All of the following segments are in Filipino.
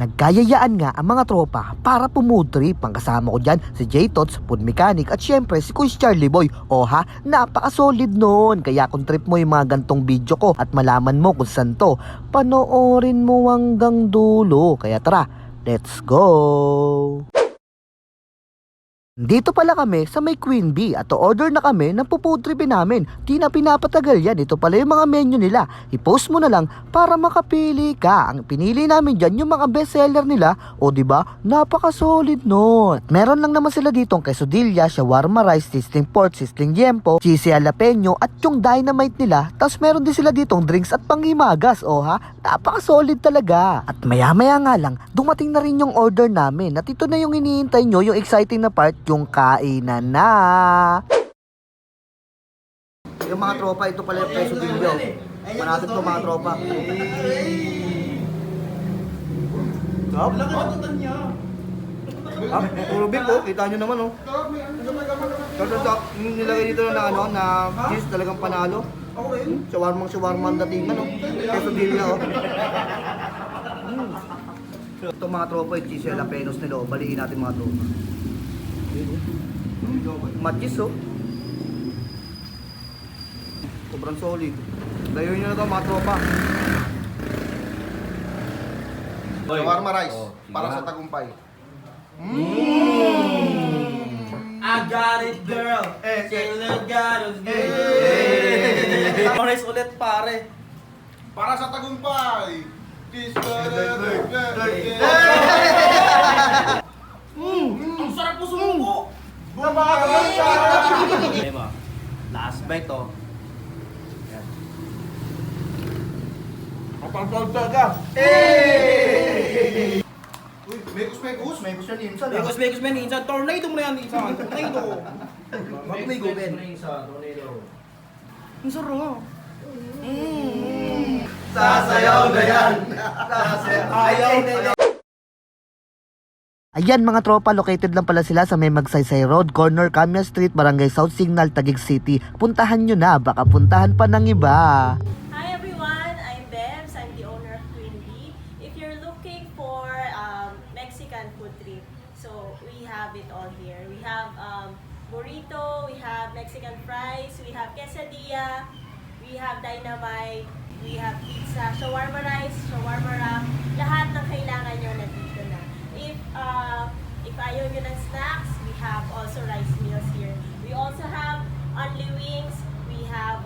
Nagkayayaan nga ang mga tropa para pumudrip. Ang kasama ko dyan si J-Tots, Food Mechanic at syempre si Kuya Charlie Boy. O ha, napaka-solid nun. Kaya kung trip mo yung mga gantong video ko at malaman mo kung saan to, panoorin mo hanggang dulo. Kaya tara, let's go! Dito pala kami sa may Queen Bee at order na kami ng pupudripin namin. Di na pinapatagal yan. Ito pala yung mga menu nila. I-post mo na lang para makapili ka. Ang pinili namin dyan yung mga bestseller nila. O diba, napaka-solid nun. At meron lang naman sila ditong quesadilla, shawarma rice, sizzling pork, sizzling yempo, cheesy jalapeno at yung dynamite nila. Tapos meron din sila ditong drinks at panghimagas. O ha, napaka-solid talaga. At maya-maya nga lang, dumating na rin yung order namin. At ito na yung iniintay nyo, yung exciting na part, yung kainan na. Yung mga tropa, ito pala yung preso video. Manatag to mga tropa. Stop. Puro beef oh, kita nyo naman oh. Stop. Nilagay dito na ano, na cheese talagang panalo. Shawarma ang datingan oh. Preso video oh. Ito mga tropa, yung cheese jalapenos nila oh. Balikin natin mga tropa. Matchis oh. Sobrang solid. Layuin nyo na ito mga tropa. Shawarma rice, para sa tagumpay. I got it, girl. Sailor got us, Rice ulit, pare. Para sa tagumpay. Ang sarap po sumuko. Last bite, oh. Kapal-pal talaga. Uy, mekus. Mekus yan insan ah. Mekos, man. Insan, tornado mo na yan, insan. Tornado. Bakit may guben? Ang sarap. Sasayaw na yan. Ayaw. Ayan mga tropa, located lang pala sila sa may Magsaysay Road, corner Camia Street, Barangay South Signal, Taguig City. Puntahan nyo na, baka puntahan pa ng iba. Hi everyone, I'm Bebs. I'm the owner of Queen Bee. If you're looking for Mexican food trip, so we have it all here. We have burrito, we have Mexican fries, we have quesadilla, we have dynamite, we have pizza, shawarma rice, shawarma wrap. Lahat ng kailangan nyo nandito na. If ayaw nyo ng snacks, we have also rice meals here. We also have only wings. We have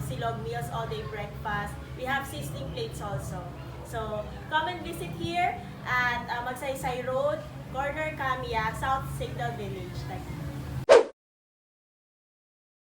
silog meals, all-day breakfast. We have sizzling plates also. So, come and visit here at Magsaysay Road, corner Camia, South Signal Village.